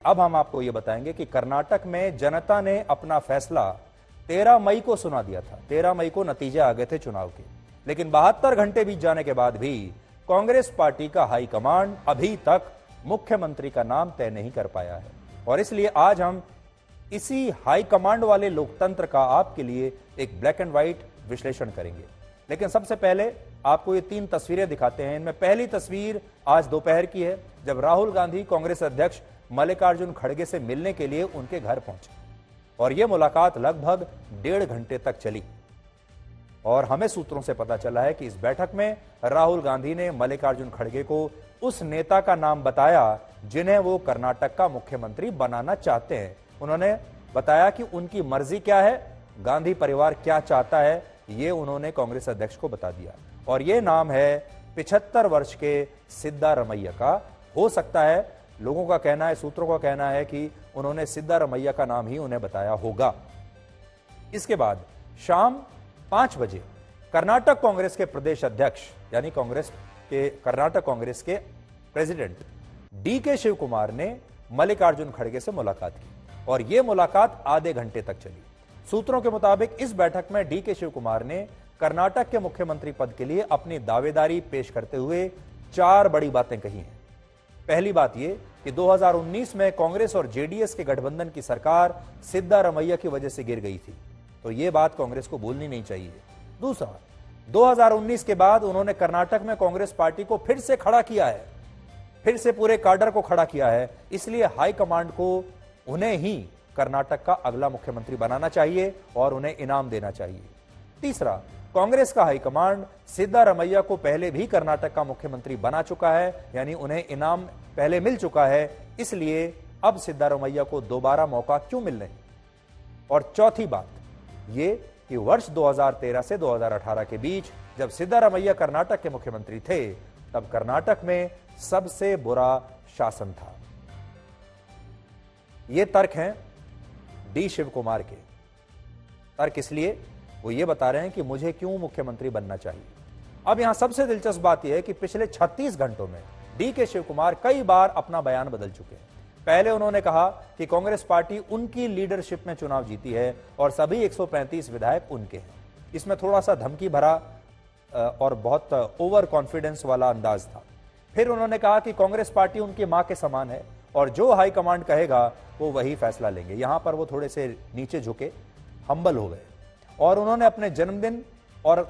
अब हम आपको यह बताएंगे कि कर्नाटक में जनता ने अपना फैसला 13 मई को सुना दिया था। 13 मई को नतीजे आ गए थे चुनाव के, लेकिन 72 घंटे बीत जाने के बाद भी कांग्रेस पार्टी का हाईकमांड अभी तक मुख्यमंत्री का नाम तय नहीं कर पाया है। और इसलिए आज हम इसी हाईकमांड वाले लोकतंत्र का आपके लिए एक ब्लैक एंड व्हाइट विश्लेषण करेंगे। लेकिन सबसे पहले आपको ये 3 तस्वीरें दिखाते हैं। इनमें पहली तस्वीर आज दोपहर की है, जब राहुल गांधी कांग्रेस अध्यक्ष मल्लिकार्जुन खड़गे से मिलने के लिए उनके घर पहुंचे और यह मुलाकात लगभग 1.5 घंटे तक चली। और हमें सूत्रों से पता चला है कि इस बैठक में राहुल गांधी ने मल्लिकार्जुन खड़गे को उस नेता का नाम बताया जिन्हें वो कर्नाटक का मुख्यमंत्री बनाना चाहते हैं। उन्होंने बताया कि उनकी मर्जी क्या है, गांधी परिवार क्या चाहता है, ये उन्होंने कांग्रेस अध्यक्ष को बता दिया। और ये नाम है 75 वर्ष के सिद्धारमैया का। हो सकता है, लोगों का कहना है, सूत्रों का कहना है कि उन्होंने सिद्धारमैया का नाम ही उन्हें बताया होगा। इसके बाद शाम 5 बजे कर्नाटक कांग्रेस के प्रदेश अध्यक्ष यानी कर्नाटक कांग्रेस के प्रेसिडेंट डीके शिव कुमार ने मल्लिकार्जुन खड़गे से मुलाकात की और यह मुलाकात आधे घंटे तक चली। सूत्रों के मुताबिक इस बैठक में डीके शिव कुमार ने कर्नाटक के मुख्यमंत्री पद के लिए अपनी दावेदारी पेश करते हुए 4 बड़ी बातें कही हैं। पहली बात यह कि 2019 में कांग्रेस और जेडीएस के गठबंधन की सरकार सिद्धारमैया की वजह से गिर गई थी, तो यह बात कांग्रेस को भूलनी नहीं चाहिए। दूसरा, 2019 के बाद उन्होंने कर्नाटक में कांग्रेस पार्टी को फिर से खड़ा किया है, फिर से पूरे काडर को खड़ा किया है, इसलिए हाईकमांड को उन्हें ही कर्नाटक का अगला मुख्यमंत्री बनाना चाहिए और उन्हें इनाम देना चाहिए। तीसरा, कांग्रेस का हाईकमांड सिद्धारमैया को पहले भी कर्नाटक का मुख्यमंत्री बना चुका है, यानी उन्हें इनाम पहले मिल चुका है, इसलिए अब सिद्धारमैया को दोबारा मौका क्यों मिल रहे। और चौथी बात यह कि वर्ष 2013 से 2018 के बीच जब सिद्धारमैया कर्नाटक के मुख्यमंत्री थे, तब कर्नाटक में सबसे बुरा शासन था। ये तर्क हैं डी शिव कुमार के। तर्क इसलिए वो ये बता रहे हैं कि मुझे क्यों मुख्यमंत्री बनना चाहिए। अब यहां सबसे दिलचस्प बात यह है कि पिछले 36 घंटों में डी के शिव कुमार कई बार अपना बयान बदल चुके हैं। पहले उन्होंने कहा कि कांग्रेस पार्टी उनकी लीडरशिप में चुनाव जीती है और सभी 135 विधायक उनके हैं। इसमें थोड़ा सा धमकी भरा और बहुत ओवर कॉन्फिडेंस वाला अंदाज था। फिर उन्होंने कहा कि कांग्रेस पार्टी उनकी मां के समान है और जो हाईकमांड कहेगा वो वही फैसला लेंगे। यहां पर वो थोड़े से नीचे झुके, हम्बल हो गए और उन्होंने अपने जन्मदिन और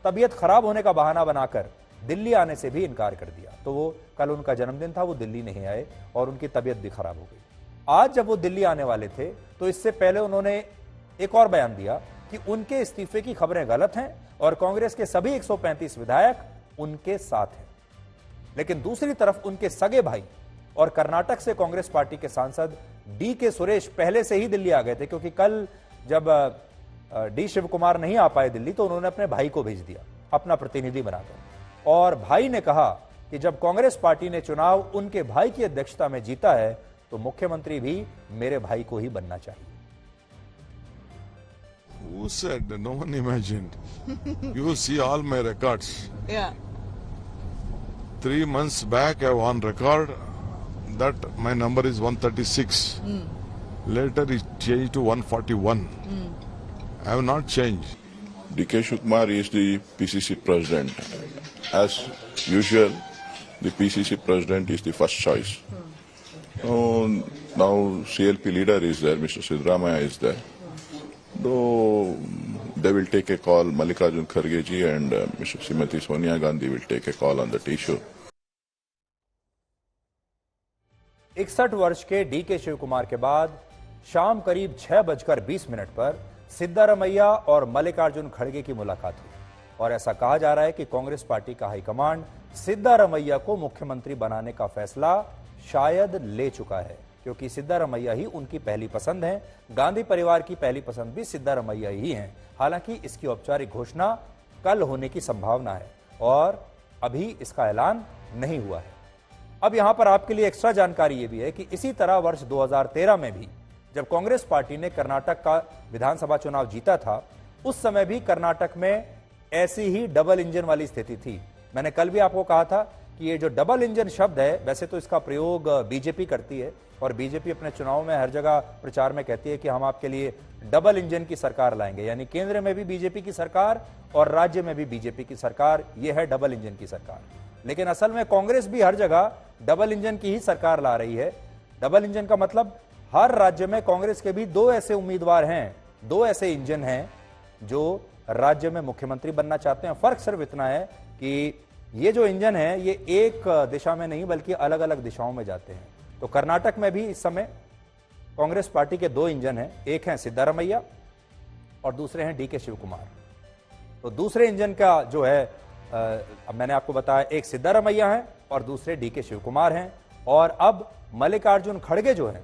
तबीयत खराब होने का बहाना बनाकर दिल्ली आने से भी इनकार कर दिया। तो वो कल उनका जन्मदिन था, वो दिल्ली नहीं आए और उनकी तबीयत भी खराब हो गई। आज जब वो दिल्ली आने वाले थे तो इससे पहले उन्होंने एक और बयान दिया कि उनके इस्तीफे की खबरें गलत हैं और कांग्रेस के सभी 135 विधायक उनके साथ हैं। लेकिन दूसरी तरफ उनके सगे भाई और कर्नाटक से कांग्रेस पार्टी के सांसद डी के सुरेश पहले से ही दिल्ली आ गए थे, क्योंकि कल जब डी शिव कुमार नहीं आ पाए दिल्ली तो उन्होंने अपने भाई को भेज दिया अपना प्रतिनिधि बनाकर। और भाई ने कहा कि जब कांग्रेस पार्टी ने चुनाव उनके भाई की अध्यक्षता में जीता है तो मुख्यमंत्री भी मेरे भाई को ही बनना चाहिए। Who said? No one imagined. You see all my records. Yeah. 3 months back I won record that my number is 136. Later it changed to 141. I have not changed. DK Shiv Kumar is the PCC president. As usual, the PCC president is the first choice. Now CLP leader is there, Mr. Siddaramaiah is there. Though they will take a call, Mallikarjun Kharge ji and Mr. Srimati Sonia Gandhi will take a call on that issue. 61 वर्ष के D के शिव कुमार के बाद शाम करीब 6:20 पर सिद्धारमैया और मल्लिकार्जुन खड़गे की मुलाकात हुई और ऐसा कहा जा रहा है कि कांग्रेस पार्टी का हाईकमांड सिद्धारमैया को मुख्यमंत्री बनाने का फैसला शायद ले चुका है, क्योंकि सिद्धारमैया ही उनकी पहली पसंद है। गांधी परिवार की पहली पसंद भी सिद्धारमैया ही है। हालांकि इसकी औपचारिक घोषणा कल होने की संभावना है और अभी इसका ऐलान नहीं हुआ है। अब यहां पर आपके लिए एक्स्ट्रा जानकारी यह भी है कि इसी तरह वर्ष 2013 में भी जब कांग्रेस पार्टी ने कर्नाटक का विधानसभा चुनाव जीता था, उस समय भी कर्नाटक में ऐसी ही डबल इंजन वाली स्थिति थी। मैंने कल भी आपको कहा था कि ये जो डबल इंजन शब्द है, वैसे तो इसका प्रयोग बीजेपी करती है और बीजेपी अपने चुनाव में हर जगह प्रचार में कहती है कि हम आपके लिए डबल इंजन की सरकार लाएंगे, यानी केंद्र में भी बीजेपी की सरकार और राज्य में भी बीजेपी की सरकार। यह है डबल इंजन की सरकार। लेकिन असल में कांग्रेस भी हर जगह डबल इंजन की ही सरकार ला रही है। डबल इंजन का मतलब हर राज्य में कांग्रेस के भी दो ऐसे उम्मीदवार हैं, दो ऐसे इंजन हैं जो राज्य में मुख्यमंत्री बनना चाहते हैं। फर्क सिर्फ इतना है कि ये जो इंजन है ये एक दिशा में नहीं बल्कि अलग अलग दिशाओं में जाते हैं। तो कर्नाटक में भी इस समय कांग्रेस पार्टी के दो इंजन हैं, एक है सिद्धारमैया और दूसरे हैं डीके शिव कुमार। तो दूसरे इंजन का जो है अब मैंने आपको बताया, एक सिद्धारमैया है और दूसरे डीके शिव कुमार हैं। और अब मल्लिकार्जुन खड़गे जो हैं,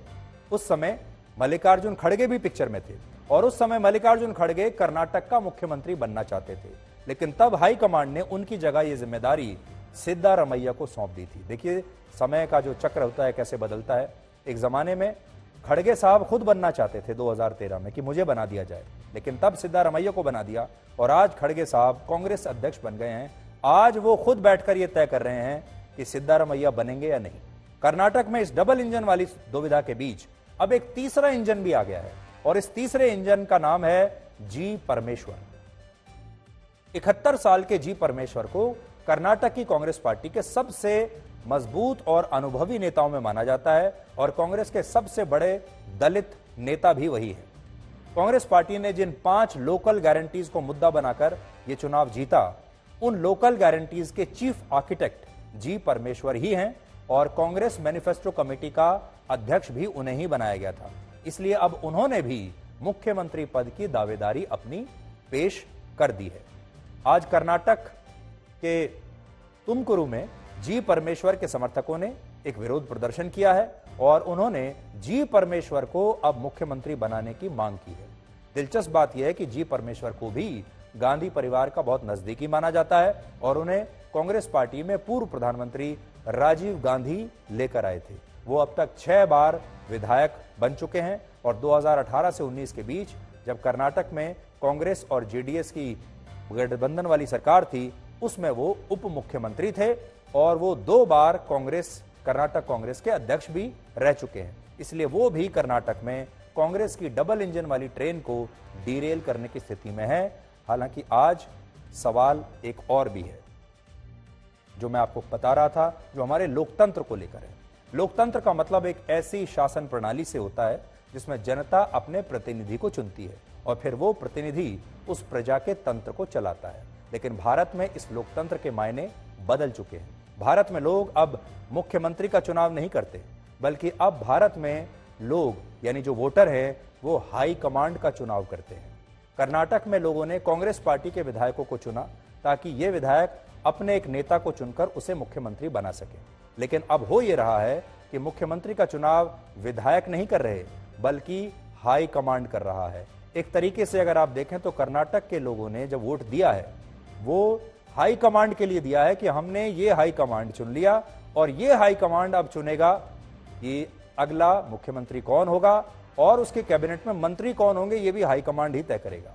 उस समय मल्लिकार्जुन खड़गे भी पिक्चर में थे और उस समय मल्लिकार्जुन खड़गे कर्नाटक का मुख्यमंत्री बनना चाहते थे, लेकिन तब हाईकमांड ने उनकी जगह यह जिम्मेदारी सिद्धारमैया को सौंप दी थी। देखिए समय का जो चक्र होता है कैसे बदलता है। एक जमाने में खड़गे साहब खुद बनना चाहते थे 2013 में कि मुझे बना दिया जाए, लेकिन तब सिद्धारमैया को बना दिया और आज खड़गे साहब कांग्रेस अध्यक्ष बन गए हैं। आज वो खुद बैठकर ये तय कर रहे हैं कि सिद्धारमैया बनेंगे या नहीं। कर्नाटक में इस डबल इंजन वाली दुविधा के बीच अब एक तीसरा इंजन भी आ गया है और इस तीसरे इंजन का नाम है जी परमेश्वर। 71 साल के जी परमेश्वर को कर्नाटक की कांग्रेस पार्टी के सबसे मजबूत और अनुभवी नेताओं में माना जाता है और कांग्रेस के सबसे बड़े दलित नेता भी वही है। कांग्रेस पार्टी ने जिन 5 लोकल गारंटीज को मुद्दा बनाकर यह चुनाव जीता, उन लोकल गारंटीज के चीफ आर्किटेक्ट जी परमेश्वर ही हैं और कांग्रेस मैनिफेस्टो कमेटी का अध्यक्ष भी उन्हें ही बनाया गया था। इसलिए अब उन्होंने भी मुख्यमंत्री पद की दावेदारी अपनी पेश कर दी है। आज कर्नाटक के तुमकुरु में जी परमेश्वर के समर्थकों ने एक विरोध प्रदर्शन किया है और उन्होंने जी परमेश्वर को अब मुख्यमंत्री बनाने की मांग की है। दिलचस्प बात यह है कि जी परमेश्वर को भी गांधी परिवार का बहुत नजदीकी माना जाता है और उन्हें कांग्रेस पार्टी में पूर्व प्रधानमंत्री राजीव गांधी लेकर आए थे। वो अब तक 6 बार विधायक बन चुके हैं और 2018 से 19 के बीच जब कर्नाटक में कांग्रेस और जेडीएस की गठबंधन वाली सरकार थी, उसमें वो उप मुख्यमंत्री थे और वो 2 बार कर्नाटक कांग्रेस के अध्यक्ष भी रह चुके हैं। इसलिए वो भी कर्नाटक में कांग्रेस की डबल इंजन वाली ट्रेन को डीरेल करने की स्थिति में है। हालांकि आज सवाल एक और भी है जो मैं आपको बता रहा था, जो हमारे लोकतंत्र को लेकर है। लोकतंत्र का मतलब एक ऐसी शासन प्रणाली से होता है जिसमें जनता अपने प्रतिनिधि को चुनती है और फिर वो प्रतिनिधि उस प्रजा के तंत्र को चलाता है। लेकिन भारत में इस लोकतंत्र के मायने बदल चुके हैं। भारत में लोग अब मुख्यमंत्री का चुनाव नहीं करते, बल्कि अब भारत में लोग यानी जो वोटर है वो हाई कमांड का चुनाव करते हैं। कर्नाटक में लोगों ने कांग्रेस पार्टी के विधायकों को चुना ताकि ये विधायक अपने एक नेता को चुनकर उसे मुख्यमंत्री बना सके। लेकिन अब हो ये रहा है कि मुख्यमंत्री का चुनाव विधायक नहीं कर रहे बल्कि हाई कमांड कर रहा है। एक तरीके से अगर आप देखें तो कर्नाटक के लोगों ने जब वोट दिया है वो हाई कमांड के लिए दिया है कि हमने ये हाई कमांड चुन लिया और ये हाई कमांड अब चुनेगा कि अगला मुख्यमंत्री कौन होगा और उसके कैबिनेट में मंत्री कौन होंगे, ये भी हाई कमांड ही तय करेगा।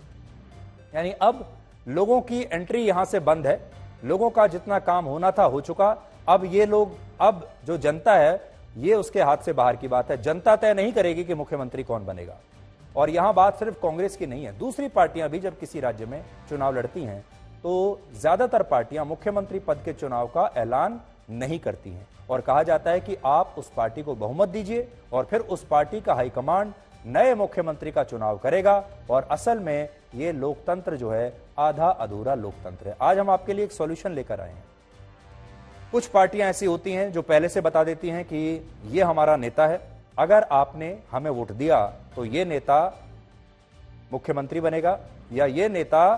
यानी अब लोगों की एंट्री यहां से बंद है। लोगों का जितना काम होना था हो चुका। अब ये लोग, अब जो जनता है ये उसके हाथ से बाहर की बात है। जनता तय नहीं करेगी कि मुख्यमंत्री कौन बनेगा। और यहां बात सिर्फ कांग्रेस की नहीं है, दूसरी पार्टियां भी जब किसी राज्य में चुनाव लड़ती हैं तो ज्यादातर पार्टियां मुख्यमंत्री पद के चुनाव का ऐलान नहीं करती हैं और कहा जाता है कि आप उस पार्टी को बहुमत दीजिए और फिर उस पार्टी का हाईकमांड नए मुख्यमंत्री का चुनाव करेगा। और असल में ये लोकतंत्र जो है आधा अधूरा लोकतंत्र है। आज हम आपके लिए एक सॉल्यूशन लेकर आए हैं। कुछ पार्टियां ऐसी होती हैं जो पहले से बता देती हैं कि ये हमारा नेता है, अगर आपने हमें वोट दिया तो ये नेता मुख्यमंत्री बनेगा या ये नेता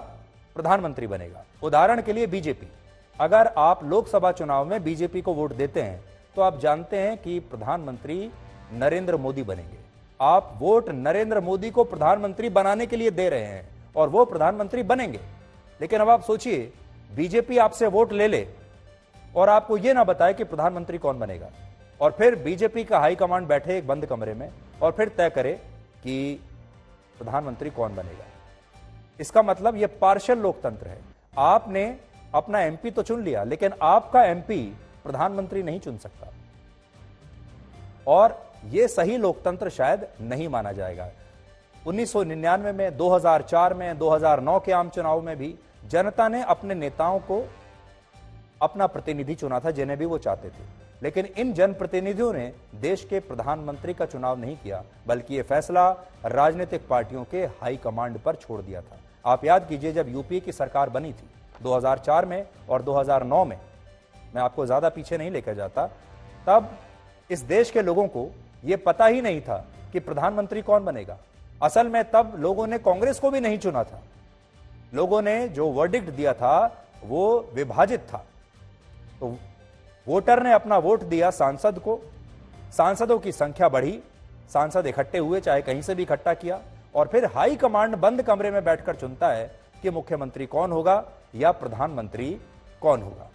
प्रधानमंत्री बनेगा। उदाहरण के लिए बीजेपी, अगर आप लोकसभा चुनाव में बीजेपी को वोट देते हैं तो आप जानते हैं कि प्रधानमंत्री नरेंद्र मोदी बनेंगे। आप वोट नरेंद्र मोदी को प्रधानमंत्री बनाने के लिए दे रहे हैं और वो प्रधानमंत्री बनेंगे। लेकिन अब आप सोचिए, बीजेपी आपसे वोट ले ले और आपको यह ना बताए कि प्रधानमंत्री कौन बनेगा और फिर बीजेपी का हाईकमांड बैठे एक बंद कमरे में और फिर तय करे कि प्रधानमंत्री कौन बनेगा। इसका मतलब यह पार्शियल लोकतंत्र है। आपने अपना एमपी तो चुन लिया लेकिन आपका एमपी प्रधानमंत्री नहीं चुन सकता। और यह सही लोकतंत्र शायद नहीं माना जाएगा। 1999 में, 2004 में, 2009 के आम चुनाव में भी जनता ने अपने नेताओं को अपना प्रतिनिधि चुना था, जिन्हें भी वो चाहते थे। लेकिन इन जनप्रतिनिधियों ने देश के प्रधानमंत्री का चुनाव नहीं किया, बल्कि यह फैसला राजनीतिक पार्टियों के हाई कमांड पर छोड़ दिया था। आप याद कीजिए, जब यूपीए की सरकार बनी थी 2004 में और 2009 में, मैं आपको ज्यादा पीछे नहीं लेकर जाता, तब इस देश के लोगों को यह पता ही नहीं था कि प्रधानमंत्री कौन बनेगा। असल में तब लोगों ने कांग्रेस को भी नहीं चुना था। लोगों ने जो वर्डिक्ट दिया था वो विभाजित था। तो वोटर ने अपना वोट दिया सांसद को, सांसदों की संख्या बढ़ी, सांसद इकट्ठे हुए, चाहे कहीं से भी इकट्ठा किया, और फिर हाई कमांड बंद कमरे में बैठकर चुनता है कि मुख्यमंत्री कौन होगा या प्रधानमंत्री कौन होगा।